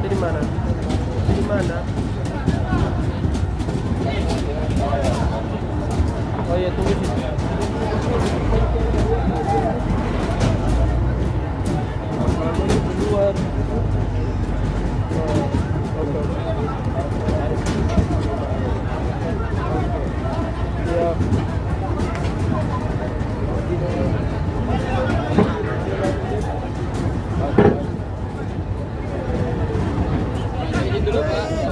Ada di mana? Di mana? Oh iya, tunggu sih. Kamu di luar. Oh, oke. Ya. Ini dulu Pak.